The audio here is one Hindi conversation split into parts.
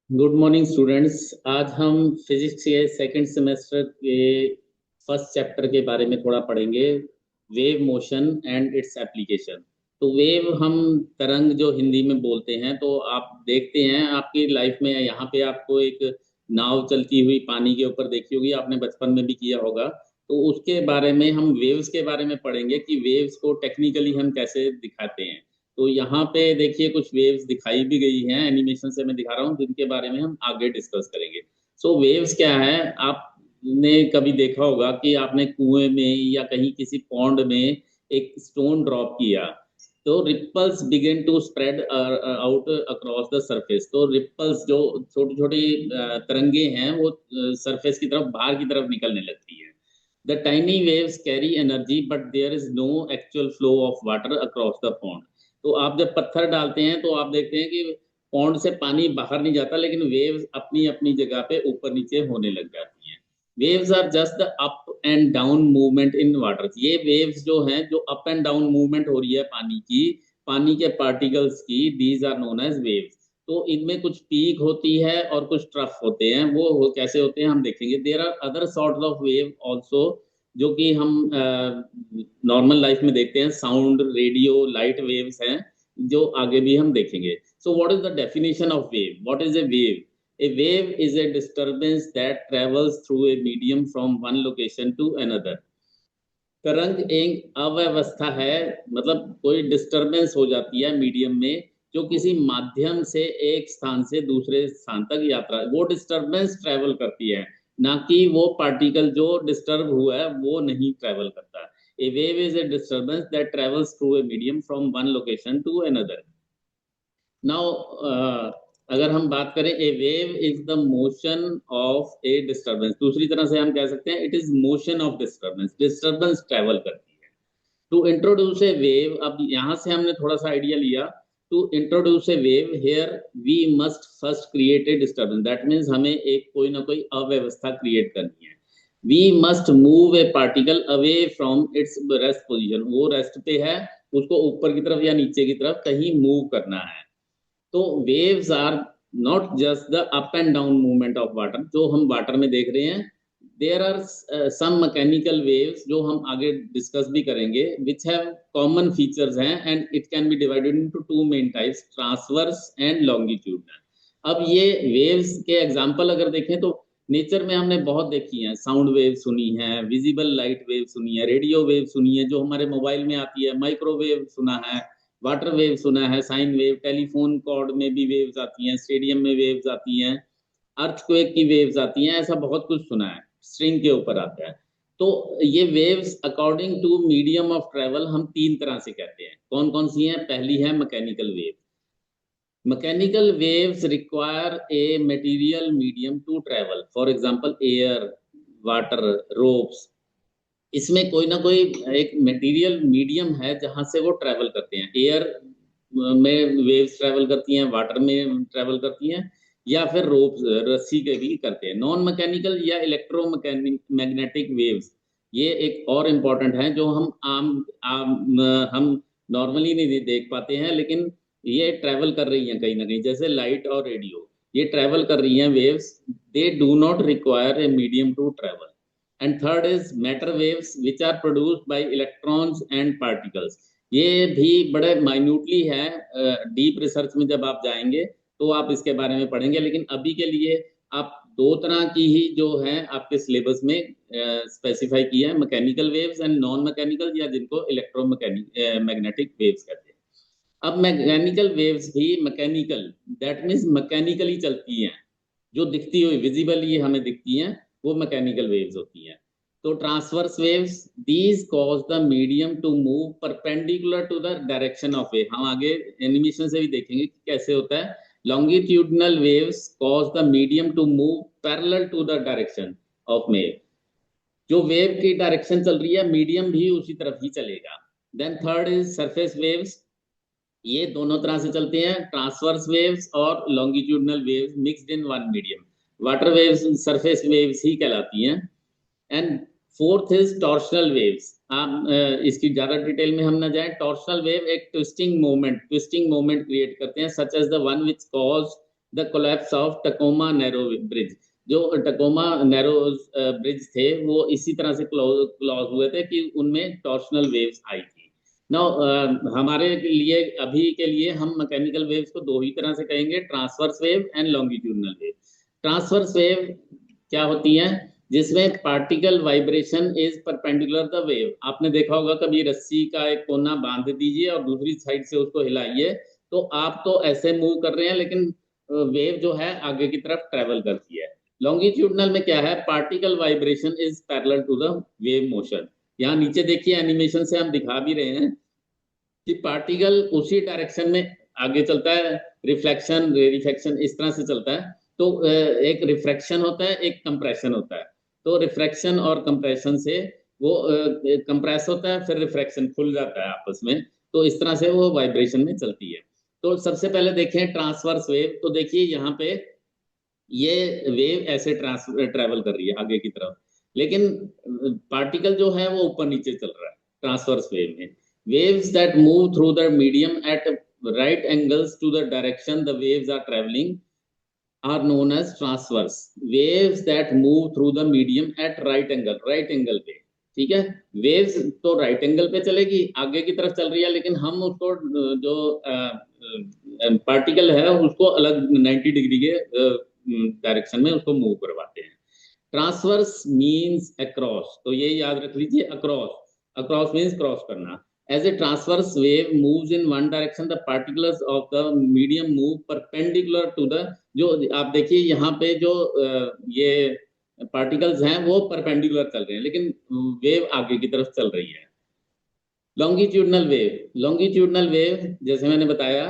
Good morning students. आज हम फिजिक्स के सेकंड सेमेस्टर के फर्स्ट चैप्टर के बारे में थोड़ा पढ़ेंगे, wave motion and its application. तो वेव हम तरंग जो हिंदी में बोलते हैं, तो आप देखते हैं आपकी लाइफ में यहाँ पे आपको एक नाव चलती हुई पानी के ऊपर देखी होगी, आपने बचपन में भी किया होगा। तो उसके बारे में हम वेव्स के बारे में पढ़ेंगे कि वेव्स को टेक्निकली हम कैसे दिखाते हैं। तो यहाँ पे देखिए कुछ वेव्स दिखाई भी गई हैं, एनिमेशन से मैं दिखा रहा हूँ, जिनके बारे में हम आगे डिस्कस करेंगे। सो वेव्स क्या है, आपने कभी देखा होगा कि आपने कुएं में या कहीं किसी पॉन्ड में एक स्टोन ड्रॉप किया, तो ripples begin to spread out across the surface. तो रिपल्स जो छोटी छोटी तरंगे हैं वो सरफेस की तरफ, बाहर की तरफ निकलने लगती है। The tiny waves carry energy but there is no actual flow of water across the pond. तो आप जब पत्थर डालते हैं तो आप देखते हैं कि पॉन्ड से पानी बाहर नहीं जाता, लेकिन वेव्स अपनी अपनी जगह पे ऊपर नीचे होने लग जाती हैं। Waves are just the up and down movement in water. ये वेव्स जो हैं, जो अप एंड डाउन मूवमेंट हो रही है पानी की, पानी के पार्टिकल्स की, these are known as waves. तो इनमें कुछ पीक होती है और कुछ ट्रफ होते हैं। वो कैसे होते हैं हम देखेंगे। There are other sorts of wave also, जो कि हम नॉर्मल लाइफ में देखते हैं। साउंड, रेडियो, लाइट वेव्स हैं, जो आगे भी हम देखेंगे। सो what is the definition of wave? What is a wave? A wave is a disturbance that travels through a medium from one location to another. तरंग एक अव्यवस्था है, मतलब कोई डिस्टरबेंस हो जाती है मीडियम में, जो किसी माध्यम से एक स्थान से दूसरे स्थान तक यात्रा, वो डिस्टरबेंस ट्रेवल करती है, ना कि वो पार्टिकल जो डिस्टर्ब हुआ है वो नहीं ट्रेवल करता। A wave is a disturbance that travels through a medium from one location to another. Now अगर हम बात करें, a wave is the motion of a disturbance. दूसरी तरह से हम कह सकते हैं it is motion of disturbance. Disturbance travel करती है। टू इंट्रोड्यूस ए वेव, अब यहां से हमने थोड़ा सा आइडिया लिया। To introduce a wave here we must first create a disturbance. That means हमें एक कोई ना कोई अव्यवस्था क्रिएट करनी है। We must move a particle away from its rest position. वो रेस्ट पे है, उसको ऊपर की तरफ या नीचे की तरफ कहीं मूव करना है। तो waves are not just the up and down movement of water जो हम वाटर में देख रहे हैं। There are some mechanical waves जो हम आगे डिस्कस भी करेंगे, विच हैव कॉमन फीचर्स हैं, and it can be divided into two main types, transverse and longitudinal. अब ये वेव्स के एग्जांपल अगर देखें तो नेचर में हमने बहुत देखी हैं। साउंड वेव सुनी है, विजिबल लाइट वेव सुनी है, रेडियो वेव सुनी है जो हमारे मोबाइल में आती है, माइक्रोवेव सुना है, वाटर वेव सुना है, साइन वेव, टेलीफोन कॉर्ड में भी वेव्स आती हैं, स्टेडियम में वेव्स आती हैं, अर्थक्वेक की वेव्स आती हैं, ऐसा बहुत कुछ सुना है। स्ट्रिंग के ऊपर आता है। तो ये waves according to medium of travel हम तीन तरह से कहते हैं। कौन कौन सी हैं? पहली है mechanical wave. Mechanical waves require a material medium to travel, for example air, water, ropes. इसमें कोई ना कोई एक मटेरियल मीडियम है जहां से वो ट्रेवल करते हैं। एयर में वेव्स ट्रेवल करती हैं, वाटर में ट्रेवल करती हैं, या फिर रोप, रस्सी के भी करते हैं। नॉन मैकेनिकल या इलेक्ट्रोमैग्नेटिक वेव्स, ये एक और इम्पॉर्टेंट है जो हम नॉर्मली नहीं देख पाते हैं, लेकिन ये ट्रेवल कर रही हैं कहीं ना कहीं, जैसे लाइट और रेडियो, ये ट्रेवल कर रही हैं waves. They do not require a medium to travel. And third is matter waves which are produced by electrons and particles. ये भी बड़े माइन्यूटली है, डीप रिसर्च में जब आप जाएंगे तो आप इसके बारे में पढ़ेंगे, लेकिन अभी के लिए आप दो तरह की ही जो है आपके सिलेबस में स्पेसिफाई किया है, mechanical waves and non mechanical, या जिनको इलेक्ट्रोमैग्नेटिक मैग्नेटिक वेव्स कहते हैं। अब मैकेनिकल वेव्स भी मैकेनिकल, दैट मीन्स मैकेनिकली चलती हैं, जो दिखती हुई विजिबली हमें दिखती हैं, वो मैकेनिकल वेव्स होती हैं। तो transverse waves, these cause the medium to move perpendicular to the direction of wave. हम आगे एनिमेशन से भी देखेंगे कि कैसे होता है। Longitudinal waves cause the medium to move parallel to the direction of wave. जो वेव की डायरेक्शन चल रही है, मीडियम भी उसी तरफ ही चलेगा। Then third is surface waves. ये दोनों तरह से चलते हैं, ट्रांसवर्स वेव्स और longitudinal waves mixed in one medium. Water waves surface waves ही कहलाती हैं। And fourth is torsional waves. आप इसकी ज्यादा डिटेल में हम ना जाएं। टॉर्शनल वेव एक ट्विस्टिंग मोमेंट क्रिएट करते हैं, such as the one which cause the collapse of Tacoma narrow bridge. जो टकोमा नैरो ब्रिज थे वो इसी तरह से क्लॉज हुए थे कि उनमें टॉर्शनल वेव्स आई थी। नाउ हमारे लिए अभी के लिए हम मैकेनिकल वेव्स को दो ही तरह से कहेंगे, transverse wave and longitudinal wave. Transverse wave क्या होती है? जिसमें particle vibration is perpendicular the wave. आपने देखा होगा कभी रस्सी का एक कोना बांध दीजिए और दूसरी साइड से उसको हिलाइए, तो आप तो ऐसे मूव कर रहे हैं लेकिन वेव जो है आगे की तरफ ट्रेवल करती है। लॉन्गिट्यूडनल में क्या है? Particle vibration is parallel to the wave motion. यहाँ नीचे देखिए एनिमेशन से हम दिखा भी रहे हैं कि पार्टिकल उसी डायरेक्शन में आगे चलता है, रिफ्लेक्शन रेरिफेक्शन इस तरह से चलता है। तो एक रिफ्रैक्शन होता है, एक कंप्रेशन होता है। तो रिफ्रैक्शन और कंप्रेशन से वो कंप्रेस होता है, फिर रिफ्रैक्शन खुल जाता है आपस में। तो इस तरह से वो वाइब्रेशन में चलती है। तो सबसे पहले देखें ट्रांसवर्स वेव। तो देखिए यहाँ पे ये वेव ऐसे ट्रैवल कर रही है आगे की तरफ, लेकिन पार्टिकल जो है वो ऊपर नीचे चल रहा है ट्रांसवर्स वेव में। waves that move through the medium at right angles to the direction the waves are traveling are known as transverse waves that move through the medium at right angle पे। ठीक है, वेव्स तो राइट एंगल पे चलेगी, आगे की तरफ चल रही है, लेकिन हम उसको जो पार्टिकल है उसको अलग 90 डिग्री के डायरेक्शन में उसको मूव करवाते हैं। ट्रांसवर्स मीन्स अक्रॉस, तो ये याद रख लीजिए, अक्रॉस। अक्रॉस मीन्स क्रॉस करना। As a transverse wave moves in one direction, the particles of the medium move perpendicular to the, जो आप देखिए यहाँ पे जो ये पार्टिकल्स हैं वो परपेंडिकुलर चल रहे हैं, लेकिन वेव आगे की तरफ चल रही है। लॉन्गिट्यूडनल वेव, लॉन्गिट्यूडनल वेव जैसे मैंने बताया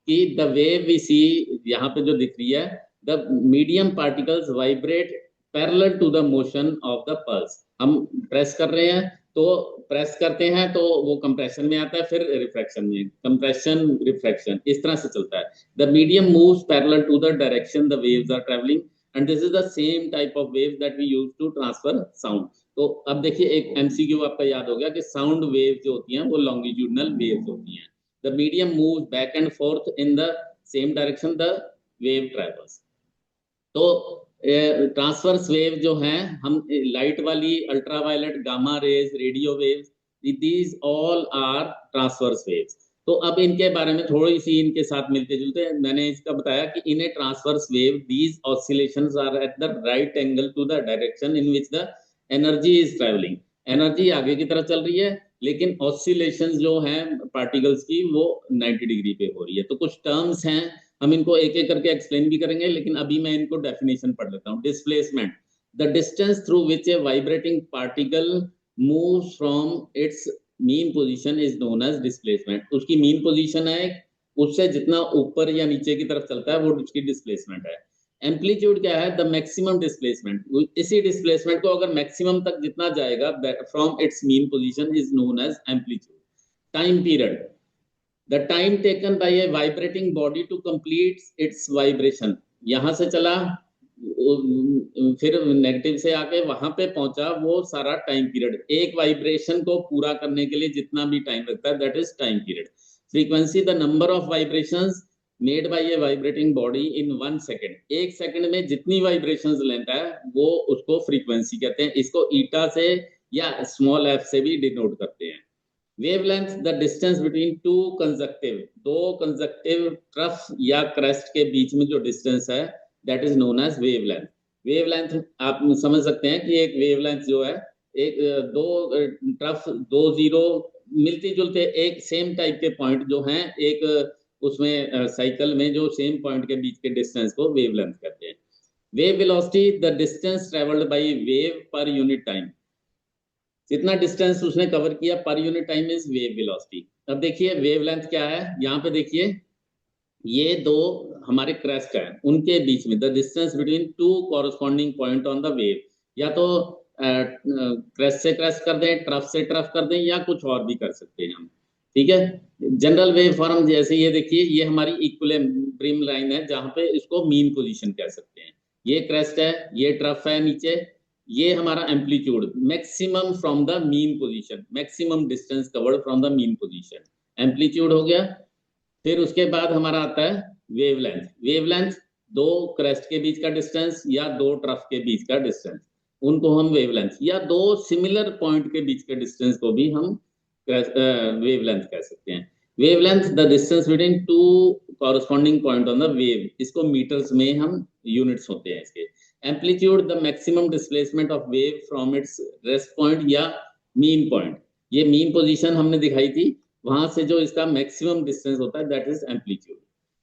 कि द वेव वी सी यहाँ पे जो दिख रही है, the medium particles vibrate parallel to the motion of the pulse. हम प्रेस कर रहे हैं तो प्रेस करते हैं तो वो कंप्रेशन में आता है, फिर रिफ्रैक्शन में, कंप्रेशन रिफ्रैक्शन इस तरह से चलता है। The medium moves parallel to the direction the waves are travelling and this is the same type of wave that we use to transfer sound. तो अब देखिए एक एमसीक्यू आपका याद हो गया कि साउंड वेव जो होती हैं वो लॉन्गिट्यूडनल वेव्स होती हैं। The medium moves back and forth in the same direction the wave travels. तो ट्रांसवर्स वेव जो हैं, हम लाइट वाली, ultraviolet, gamma rays, radio waves, these all are transverse waves. तो अब इनके बारे में थोड़ी सी इनके साथ मिलते जुलते मैंने इसका बताया कि in a transverse wave these oscillations are at the right angle to the direction in which the energy is travelling. Energy आगे की तरफ चल रही है, लेकिन ऑसिलेशंस जो हैं पार्टिकल्स की वो 90 डिग्री पे हो रही है। तो कुछ टर्म्स हैं, हम इनको एक एक करके एक्सप्लेन भी करेंगे, लेकिन अभी मैं इनको डेफिनेशन पढ़ लेता हूँ। Displacement, the distance through which a vibrating particle moves from its mean position is known as displacement. उसकी मीन पोजीशन है, उससे जितना ऊपर या नीचे की तरफ चलता है वो उसकी डिस्प्लेसमेंट है। एम्पलीट्यूड क्या है? The maximum displacement. इसी डिस्प्लेसमेंट को अगर मैक्सिमम तक जितना जाएगा from its mean position is known as amplitude. Time period, the time taken by a vibrating body to complete its vibration। यहां से चला, फिर नेगेटिव से आके वहां पे पहुंचा, वो सारा टाइम पीरियड, एक वाइब्रेशन को पूरा करने के लिए जितना भी टाइम लगता है that is time period. Frequency, the number of vibrations made by A vibrating body in 1 second. एक सेकंड में जितनी वाइब्रेशंस लेता है वो उसको फ्रीक्वेंसी कहते हैं। इसको ईटा से या स्मॉल एफ से भी डिनोट करते हैं। Wavelength, the distance between two conjunctive, दो कंजक्टिव ट्रफ या क्रेस्ट के बीच में जो डिस्टेंस है that is known as wavelength. Wavelength आप समझ सकते हैं कि एक वेवलेंथ जो है, एक दो ट्रफ, दो जीरो मिलती जुलते एक सेम टाइप के पॉइंट जो हैं एक उसमें साइकिल में जो सेम पॉइंट के बीच के डिस्टेंस को वेवलेंथ कहते हैं। Wave velocity, the distance travelled by wave per unit time. जितना डिस्टेंस उसने कवर किया per unit time is wave velocity. अब देखिए वेवलेंथ क्या है, यहाँ पे देखिए ये दो हमारे क्रेस्ट है, उनके बीच में the distance between to corresponding point on the wave, या तो क्रेस्ट से क्रेस्ट कर दें, ट्रफ से ट्रफ कर दें, या कुछ और भी कर सकते हैं हम। ठीक है, जनरल वेव फॉर्म जैसे ये देखिए, ये हमारी इक्विलिब्रियम लाइन है जहां पे इसको मीन पोजीशन कह सकते हैं। ये क्रेस्ट है, ये ट्रफ है नीचे, ये हमारा amplitude, maximum from the mean position, maximum distance covered from the mean position, amplitude हो गया। फिर उसके बाद हमारा आता है वेवलेंथ। वेवलेंथ दो क्रेस्ट के बीच का डिस्टेंस या दो ट्रफ के बीच का डिस्टेंस, उनको हम वेवलेंथ, या दो सिमिलर पॉइंट के बीच के डिस्टेंस को भी हम वेवलेंथ कह सकते हैं। Wavelength the distance between to corresponding point on the wave, इसको मीटर्स में हम यूनिट्स होते हैं इसके। Amplitude the maximum displacement of wave from its rest point या मीन पॉइंट, ये मीन पोजीशन हमने दिखाई थी, वहां से जो इसका मैक्सिमम डिस्टेंस होता है दैट इज एम्पलीट्यूड।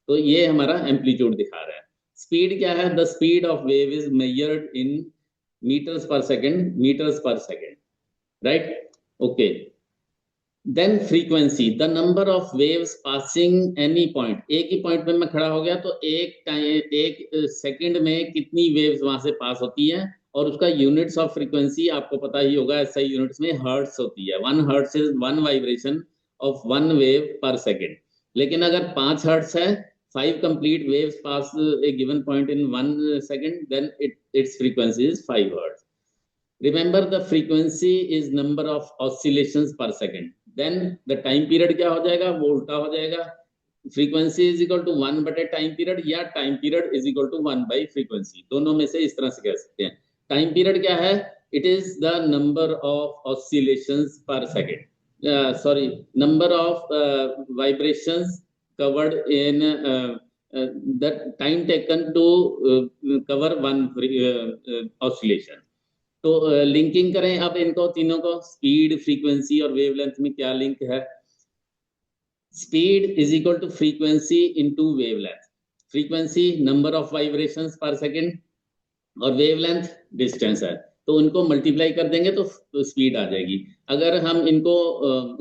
तो ये हमारा एम्पलीट्यूड दिखा रहा है। स्पीड क्या है? The speed of wave is measured in metres per second, right? Okay, then frequency the number of waves passing any point, एक ही पॉइंट पे मैं खड़ा हो गया तो एक सेकंड में कितनी वेव्स वहां से पास होती है, और उसका यूनिट्स ऑफ फ्रीक्वेंसी आपको पता ही होगा, एसआई यूनिट्स में हर्ट्स होती है। 1 hertz is 1 vibration of 1 wave per second. लेकिन अगर 5 हर्ट्स है, 5 complete waves pass a given point in 1 second, then its frequency is 5 hertz. Remember the frequency is number of oscillations per second, then the time period क्या हो जाएगा? वो उल्टा हो जाएगा, फ्रीक्वेंसी इज इक्वल टू 1 बटे टाइम पीरियड, या time period is equal to 1 by frequency, दोनों में से इस तरह से कह सकते हैं। टाइम पीरियड क्या है? It is the number of oscillations per second, sorry, number of vibrations covered in the time taken to cover one oscillation। तो लिंकिंग करें अब इनको तीनों को, स्पीड, फ्रीक्वेंसी और वेवलेंथ में क्या लिंक है? Speed is equal to frequency into wavelength. Frequency number of vibrations per second और वेवलेंथ डिस्टेंस है, तो उनको मल्टीप्लाई कर देंगे तो स्पीड आ जाएगी। अगर हम इनको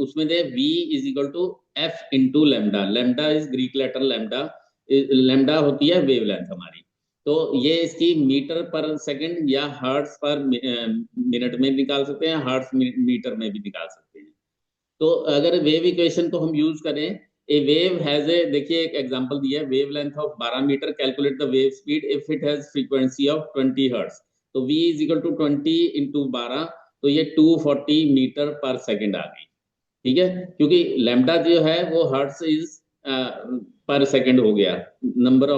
उसमें दे v is equal to F into lambda, lambda is Greek letter lambda, lambda होती है वेवलेंथ हमारी, तो ये इसकी मीटर पर सेकंड या हर्ट्स पर मिनट में निकाल सकते हैं, हर्ट्स मीटर में भी निकाल सकते हैं। तो अगर वेव इक्वेशन को हम यूज करें, ए वेव हैज ए, देखिए एक एग्जांपल दिया है, wavelength of 12 metre, calculate the wave speed if it has frequency of 20 hertz, तो v is equal to 20 into 12, तो ये 240 मीटर पर सेकेंड आ गई, ठीक है, क्योंकि लैम्डा जो है वो हर्ट्ज इज पर सेकेंड हो गया, नंबर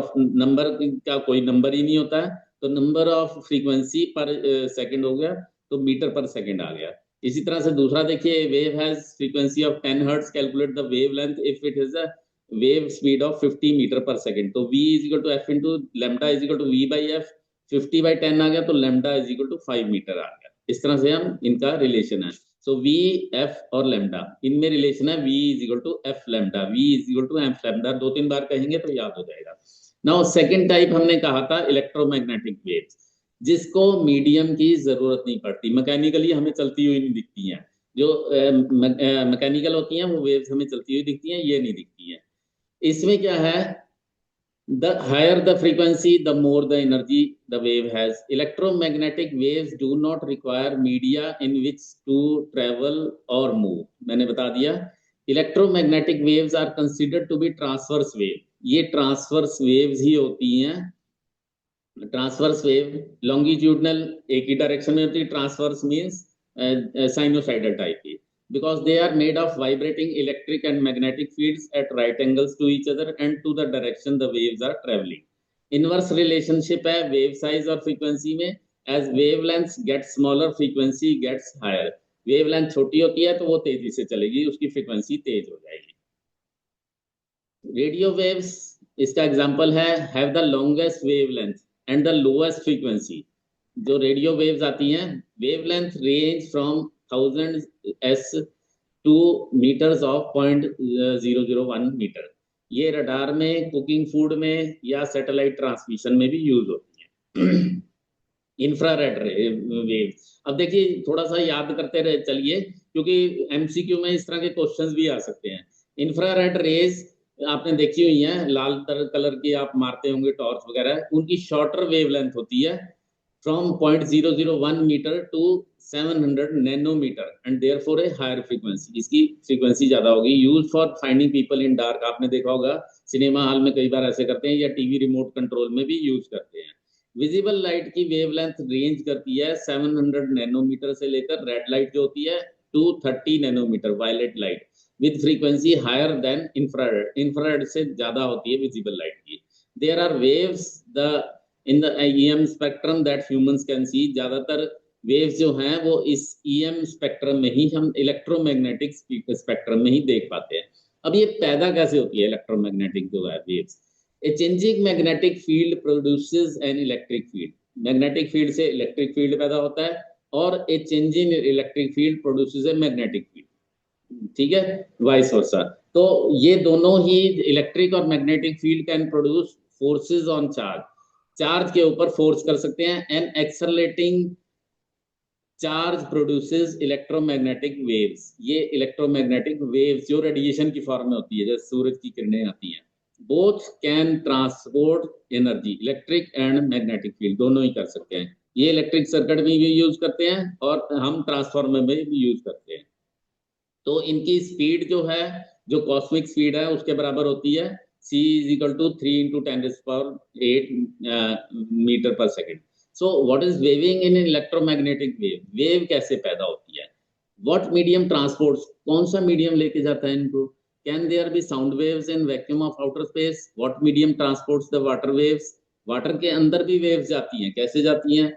का कोई नंबर ही नहीं होता है, तो नंबर ऑफ फ्रीक्वेंसी पर सेकेंड हो गया, तो मीटर पर सेकेंड आ गया। इसी तरह से दूसरा देखिए, wave has frequency of 10 hertz, calculate the wavelength if it is a wave speed of 50 metre पर सेकेंड, तो v is equal to F into lambda is equal to v by F, 50 by 10 आ गया, तो lambda is equal to 5 metre आ गया। इस तरह से हम इनका रिलेशन है। सो v, f और लेमडा, इनमें रिलेशन है v is equal to F lambda, v is equal to F lambda, 2-3 बार कहेंगे तो याद हो जाएगा। नाउ सेकंड टाइप हमने कहा था इलेक्ट्रोमैग्नेटिक वेव्स, जिसको मीडियम की जरूरत नहीं पड़ती, मैकेनिकली हमें चलती हुई नहीं दिखती हैं, जो मैकेनिकल होती हैं वो वेव्स हमें चलती हुई दिखती हैं, ये नहीं दिखती हैं। इसमें क्या है? The higher the frequency, the more the energy the wave has. Electromagnetic waves do not require media in which to travel or move. मैंने बता दिया, electromagnetic waves are considered to be transverse wave. ये transverse waves ही होती हैं। ट्रांसवर्स वेव लॉन्गिट्यूडनल एक ही डायरेक्शन में होती है, ट्रांसवर्स मींस साइनोसाइडल टाइप की, because they are made of vibrating electric and magnetic fields at right angles to each other and to the direction the waves are traveling. Inverse relationship है wave size और frequency में, as wavelengths get smaller frequency gets higher. wavelength छोटी होती है तो वो तेजी से चलेगी, उसकी frequency तेज हो जाएगी। रेडियो वेव्स इसका एग्जांपल है, have the longest wavelength and the lowest frequency। जो रेडियो वेव्स आती हैं, wavelength range from 1000 s to meters of 0.001 metre. ये रडार में, कुकिंग फूड में या सैटेलाइट ट्रांसमिशन में भी यूज होती है। इंफ्रारेड वेव, अब देखिए थोड़ा सा याद करते रहे चलिए, क्योंकि एमसीक्यू में इस तरह के क्वेश्चंस भी आ सकते हैं। इंफ्रारेड रेज आपने देखी हुई है, लाल कलर की आप मारते होंगे टॉर्च वगैरह, उनकी शॉर्टर वेवलेंथ होती है from 0.001 metre to 700 nanometre and therefore a higher frequency, इसकी फ्रीक्वेंसी ज्यादा होगी। Use for finding people in dark, आपने देखा होगा सिनेमा हॉल में कई बार ऐसे करते हैं, या टीवी रिमोट कंट्रोल में भी यूज करते हैं। विजिबल लाइट की वेवलेंथ रेंज करती है 700 नैनोमीटर से लेकर, रेड लाइट जो होती है 230 nanometre, violet light with frequency higher than infrared, infrared से ज्यादा होती है विजिबल लाइट की। There are waves the in the EM spectrum that humans can see. ज्यादातर वेव्स जो हैं वो इस EM स्पेक्ट्रम में ही, हम इलेक्ट्रोमैग्नेटिक स्पेक्ट्रम में ही देख पाते हैं। अब ये पैदा कैसे होती है इलेक्ट्रोमैग्नेटिक जो है waves? A changing magnetic field produces an electric field. Magnetic field से इलेक्ट्रिक फील्ड पैदा होता है, और a changing electric field produces a magnetic field, ठीक है, वाइस वर्सा। तो ये दोनों ही, इलेक्ट्रिक और magnetic field can produce forces on charge, charge के ऊपर फोर्स कर सकते हैं। An accelerating charge produces electromagnetic waves. ये इलेक्ट्रोमैग्नेटिक वेव्स जो रेडिएशन की फॉर्म में होती है, जैसे सूरज की किरणें आती हैं, both can transport energy, electric and magnetic field दोनों ही कर सकते हैं। ये इलेक्ट्रिक सर्किट में भी यूज करते हैं और हम ट्रांसफार्मर में भी यूज करते हैं। तो इनकी स्पीड जो है, जो कॉस्मिक स्पीड है उसके बराबर होती है c = 3 × 10⁸ मीटर पर सेकेंड। So what is waving in electromagnetic wave? Wave कैसे पैदा होती है? व्हाट मीडियम ट्रांसपोर्ट्स, कौन सा मीडियम लेके जाता है इनको? Can there be sound waves in vacuum of outer space? What medium transports the water waves? Water के अंदर भी वेव्स जाती हैं, कैसे जाती हैं?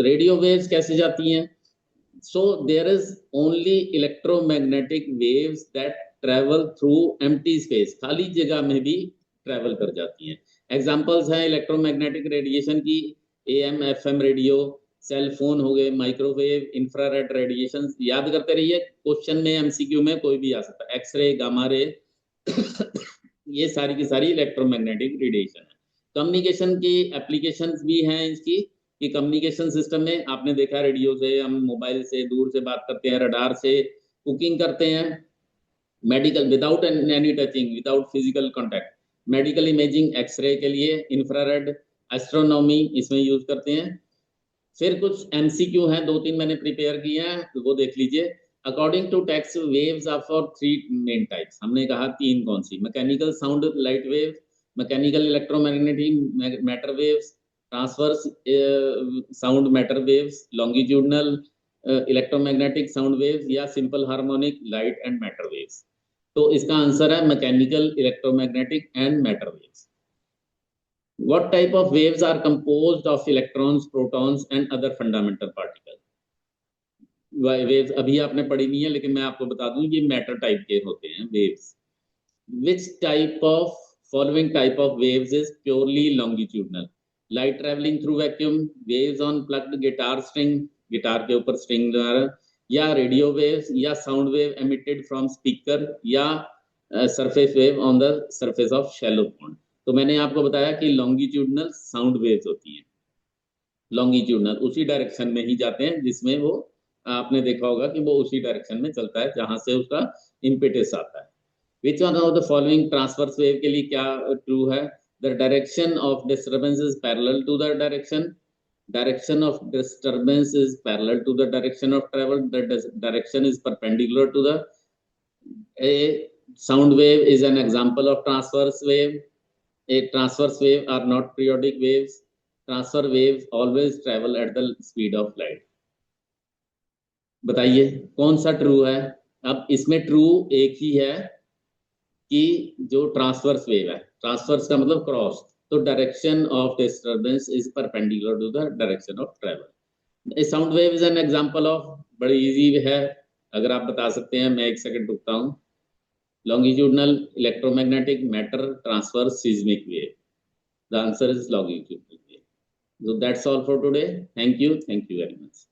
रेडियो वेव्स कैसे जाती हैं? So there is only electromagnetic waves that travel through empty space, खाली जगह में भी ट्रेवल कर जाती हैं। एग्जांपल्स हैं इलेक्ट्रोमैग्नेटिक रेडिएशन की, AM FM radio, cell phone हो गए, माइक्रोवेव, इंफ्रारेड रेडिएशन। याद करते रहिए, क्वेश्चन में MCQ में कोई भी आ सकता है। एक्सरे, गामा रे ये सारी की सारी इलेक्ट्रोमैग्नेटिक रेडिएशन है। कम्युनिकेशन की एप्लीकेशंस भी हैं इसकी, कि कम्युनिकेशन सिस्टम में आपने देखा रेडियो से, हम मोबाइल से दूर से बात करते हैं, रडार से कुकिंग करते हैं, medical without any touching, without physical contact, medical imaging, x ray के लिए, इंफ्रारेड, एस्ट्रोनॉमी इसमें यूज करते हैं। फिर कुछ MCQ हैं, 2-3 मैंने प्रिपेयर किए हैं, तो वो देख लीजिए। According to text, waves are for 3 main types. हमने कहा 3 कौन सी? Mechanical sound light wave, mechanical electromagnetic matter waves, transverse sound matter waves, longitudinal electromagnetic sound waves, या simple harmonic light and matter waves. तो इसका आंसर है mechanical electromagnetic and matter waves. What type of waves are composed of electrons, protons and other fundamental particles? Waves अभी आपने पढ़ी नहीं है, लेकिन मैं आपको बता दूं, ये मैटर टाइप के होते हैं waves. Which type of following type of waves is purely longitudinal? Light traveling through vacuum, waves on plugged guitar string, guitar के ऊपर स्ट्रिंग द्वारा, या रेडियो वेव्स, या sound wave emitted from speaker, या surface wave on the surface of shallow pond. तो मैंने आपको बताया कि लॉन्गिट्यूडनल साउंड वेव्स होती हैं, लॉन्गिट्यूडनल उसी डायरेक्शन में ही जाते हैं जिसमें वो, आपने देखा होगा कि वो उसी डायरेक्शन में चलता है जहां से उसका इम्पेटस आता है। Which one of the following transverse wave के लिए क्या ट्रू है? The direction of disturbance is parallel to the direction of disturbance is parallel to the direction of travel, the direction is perpendicular to the, a sound wave is an example of transverse wave. A transverse wave are not periodic waves. Transverse waves always travel at the speed of light. बताइए कौन सा ट्रू है? अब इसमें ट्रू एक ही है कि जो ट्रांसवर्स वेव है, ट्रांसवर्स का मतलब क्रॉस, तो direction of disturbance is perpendicular to the direction of travel. A sound wave is an example of, बड़ी इजी है, अगर आप बता सकते हैं मैं 1 सेकंड रुकता हूं। Longitudinal electromagnetic matter transverse seismic wave, the answer is longitudinal wave. So that's all for today. Thank you very much.